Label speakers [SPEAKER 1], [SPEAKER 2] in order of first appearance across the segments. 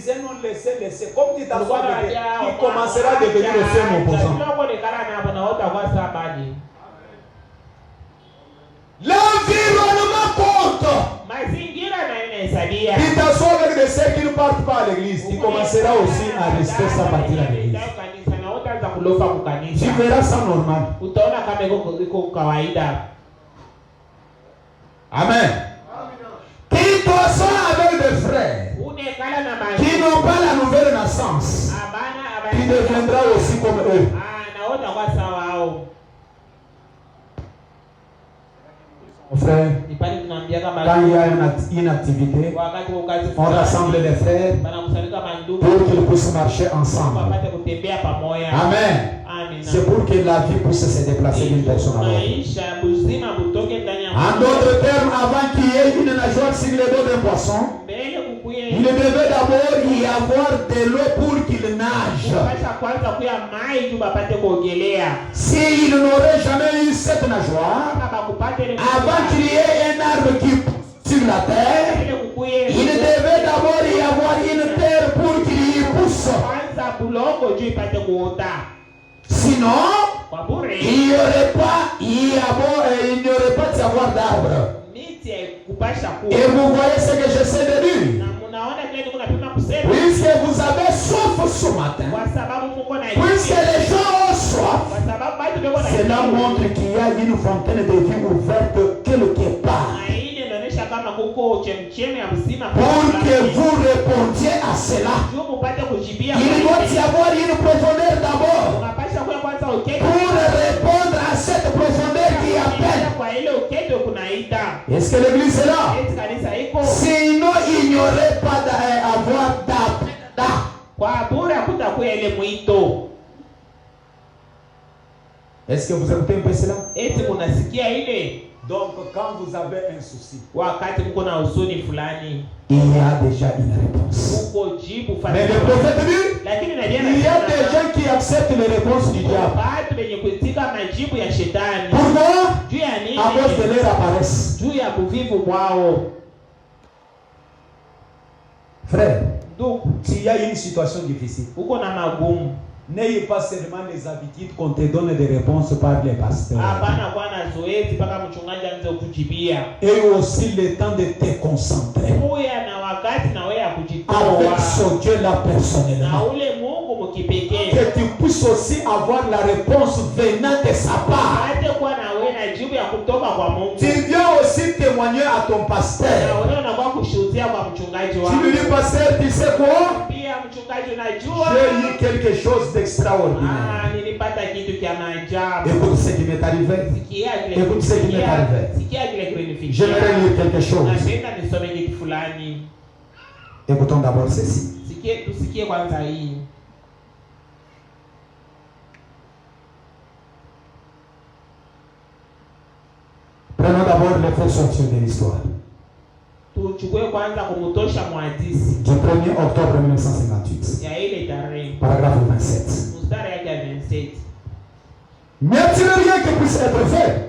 [SPEAKER 1] disait non, laissez. Comme tu t'assois avec lui, il commencera à devenir aussi un opposant. L'environnement compte. Il t'assoit avec des sœurs qui ne partent pas à l'église. Il commencera aussi à rester sans partir à l'église. Tu verras ça normal. Amen. Qui t'assoit avec des frères qui n'ont pas la nouvelle naissance, qui deviendra aussi comme eux. Mon frère, quand il y a une activité, on rassemble les frères pour qu'ils puissent marcher ensemble. Amen. C'est pour que la vie puisse se déplacer d'une personne à l'autre. En d'autres termes, avant qu'il y ait une nageoire sur le dos d'un poisson, il devait d'abord y avoir de l'eau pour qu'il nage. S'il n'aurait jamais eu cette nageoire, avant qu'il y ait un arbre qui pousse sur la terre, il devait d'abord y avoir une terre pour qu'il y pousse. Sinon, il n'y aurait pas de savoir d'arbre. Et vous voyez ce que j'essaie de dire. Puisque vous avez soif ce matin, puisque les gens ont soif, cela montre qu'il y a une fontaine de vie ouverte quelque part. Pour que vous répondiez à cela, il doit y avoir une profondeur d'abord. Pour répondre à cette profondeur qui appelle. Est-ce que l'église est là? Sinon, il n'y aurait pas d'avoir d'appel. Est-ce que vous écoutez un peu cela? Donc, quand vous avez un souci, il y a déjà une réponse. Mais le prophète dit, il y a des gens qui acceptent les réponses du diable. Pourquoi? À cause de leur apparence. Frère, s'il y a une situation difficile, n'ayez pas seulement les habitudes qu'on te donne des réponses par les pasteurs. Et aussi le temps de te concentrer avec ce Dieu-là personnellement. Que tu puisses aussi avoir la réponse venant de sa part. Tu viens aussi témoigner à ton pasteur. Tu lui dis, pasteur, tu sais quoi? J'ai eu quelque chose d'extraordinaire. Écoute ce qui m'est arrivé. Écoute ce qui m'est arrivé. J'aimerais lire quelque chose. Écoutons d'abord ceci. Prenons d'abord les faits sortir de l'histoire. Du 1er octobre 1958. Paragraphe 27. N'est-il rien qui puisse être fait?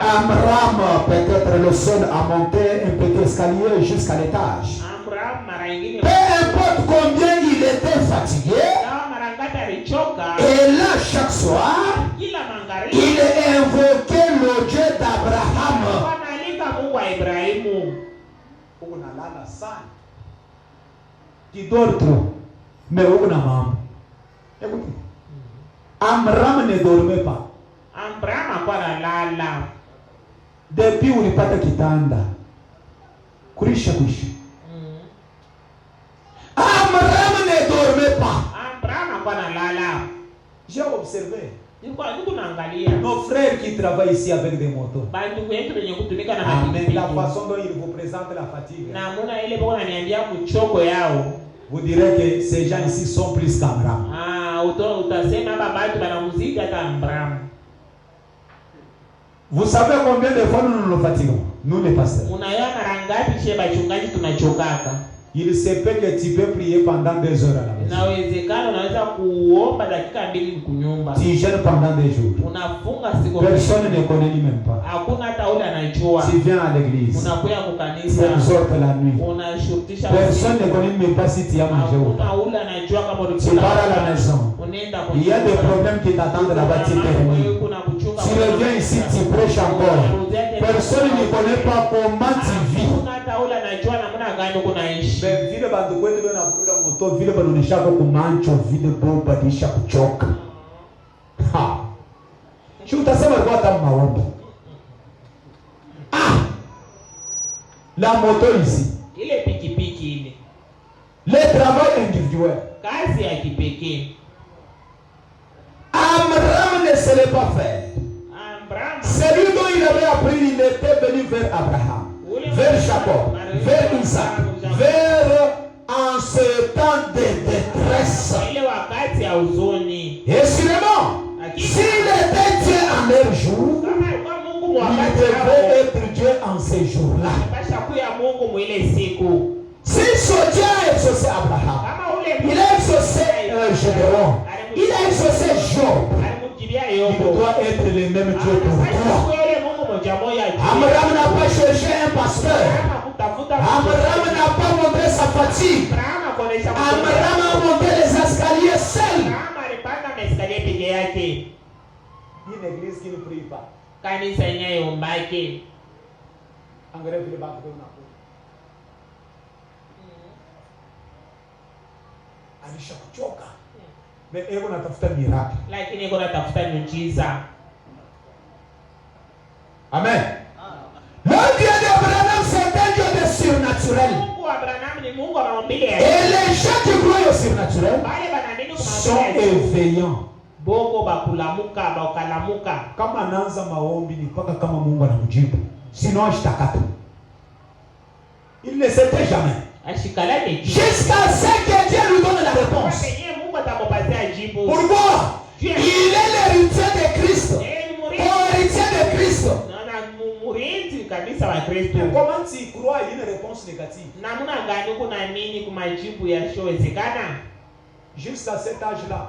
[SPEAKER 1] Amram, peut-être le seul, a monté un petit escalier jusqu'à l'étage. Peu importe combien il était fatigué, et là chaque soir, il invoquait le Dieu d'Abraham. Qui dort trop, mais où n'a maman? Écoutez, Amram ne dormait pas. Depuis où il pas de kitanda, kurisha. Amram ne dormait pas. J'ai observé nos frères qui travaillent ici avec des motos. Amen. La façon dont ils vous présentent la fatigue, vous direz que ces gens ici sont plus qu'Amram. Vous savez combien de fois nous nous fatiguons, nous les pasteurs? Il se peut que tu peux prier pendant 2 heures à la maison.
[SPEAKER 2] Inawezekana unaweza kuomba dakika 2 kunyumba.
[SPEAKER 1] Tu jeûnes pendant des jours.
[SPEAKER 2] Unafunga siku.
[SPEAKER 1] Personne ne connaît ni même pas.
[SPEAKER 2] Hakuna hata ule anajua.
[SPEAKER 1] Tu viens à l'église.
[SPEAKER 2] Unakuja kwa kanisa.
[SPEAKER 1] Tu exhortes la nuit.
[SPEAKER 2] Unashurutisha.
[SPEAKER 1] Personne ne connaît même pas si tu as mangé ou pas.
[SPEAKER 2] Hakuna ule anajua kama
[SPEAKER 1] tu pars à la maison. Il y a des problèmes qui t'attendent là-bas, tu termines. Tu reviens ici, tu prêches encore. Personne ne connaît pas comment tu vis. Mais vile bandu kwetu bena kula moto vile banaonesha kwa kumancho vile bomba disha kuchoka. Ha. Sio utasema kwa hata maombi. Ah. La moto ici.
[SPEAKER 2] Ile pikipiki ile.
[SPEAKER 1] Le travail individuel.
[SPEAKER 2] Kazi ya kipekee.
[SPEAKER 1] Abraham ne se l'est pas fait. Celui dont il avait appris, il était venu vers Abraham, vers Jacob, vers Isaac, vers en ce temps de détresse. Et sûrement, s'il était Dieu en leur jour, il devait être Dieu en ces jours-là. Si ce Dieu a exaucé Abraham, il a exaucé Gédéon, il a exaucé Job, il doit être le même Dieu pour toi. Abraham n'a pas cherché un pasteur. Abraham n'a pas montré sa fatigue. Abraham a monté les escaliers seul. Une église qui ne prie pas. Alishakuchoka. Mais ego natafuta miracle.
[SPEAKER 2] Lakini ego natafuta miujiza.
[SPEAKER 1] Amen. Le Dieu d'Abraham, c'est un Dieu de surnaturel. Et les gens qui croient au surnaturel sont éveillants. Kama anaanza maombi ni mpaka kama Mungu anamjibu. Sinon ashtakata. Il ne s'était jamais. Jusqu'à ce que Dieu lui donne la réponse. Pourquoi? Il est l'héritier de Christ. L'héritier de Christ. Comment tu crois à une réponse négative? Jusqu'à cet âge-là,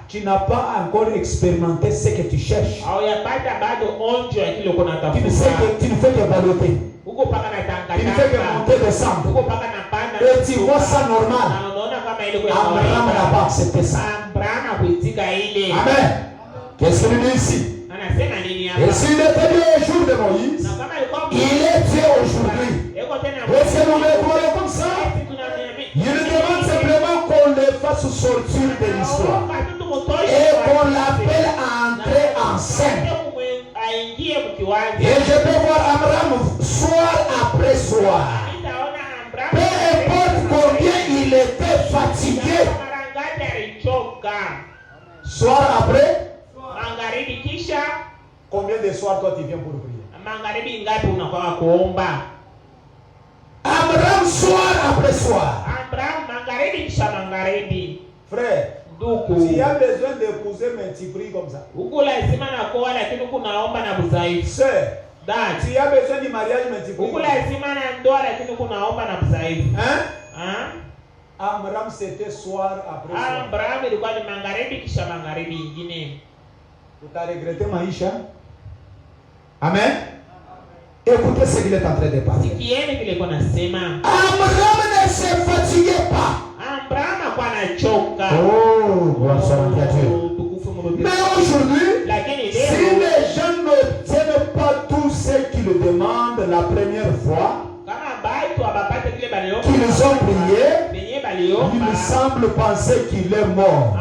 [SPEAKER 1] tu n'as pas encore expérimenté ce que tu cherches. Tu ne fais que balloter. Tu ne fais que monter, descendre. Et tu vois ça normal. Abraham n'a pas accepté ça. Amen. Qu'est-ce qu'il dit ici? Et s'il était Dieu au jour de Moïse, il est Dieu aujourd'hui. Est-ce que nous le croyons comme ça? Il demande simplement qu'on le fasse sortir de l'histoire et qu'on l'appelle à entrer en scène. Et je peux voir Abraham soir après soir. Peu importe combien il était fatigué. Soir après, combien de soirs toi tu viens pour prier? Abraham soir après soir. Frère, tu as besoin d'épouser mais tu pries comme ça. Sœur, tu as besoin du mariage mais tu pries comme ça. Hein? Abraham c'était soir après soir. Tu as regretté Maïcha? Amen. Écoutez ce qu'il est en train de parler. Abraham ne se fatiguait pas. Oh, gloire soit à Dieu. Mais aujourd'hui, si les gens ne tiennent pas tout ce qu'ils demandent la première fois, qu'ils ont prié, il semble penser qu'il est mort.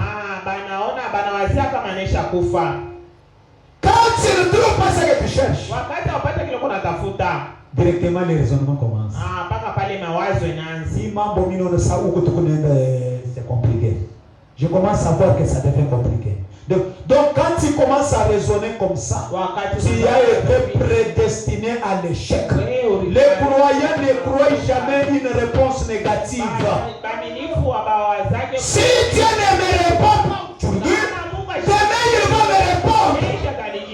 [SPEAKER 1] Quand tu ne trouves pas ce que tu cherches, directement les raisonnements commencent. C'est compliqué. Je commence à voir que ça devient compliqué. Donc quand tu commences à raisonner comme ça, tu as été prédestiné à l'échec. Les croyants ne croient jamais une réponse négative. Si Dieu ne me répond pas aujourd'hui, demain il va me répondre.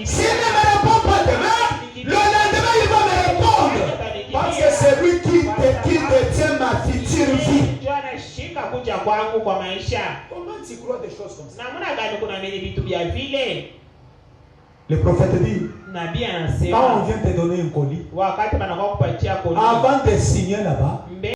[SPEAKER 1] S'il ne me répond pas demain, le lendemain il va me répondre. Parce que c'est lui qui détient
[SPEAKER 2] kuja kwangu kwa maisha.
[SPEAKER 1] Comment tu crois des choses comme ça?
[SPEAKER 2] Namuna gani kuna mimi vitu vya vile?
[SPEAKER 1] Le prophète dit,
[SPEAKER 2] Nabii
[SPEAKER 1] quand on
[SPEAKER 2] anasema
[SPEAKER 1] vient te donner un colis,
[SPEAKER 2] wakati banakuwa kupatia kodi,
[SPEAKER 1] avant de signer là-bas,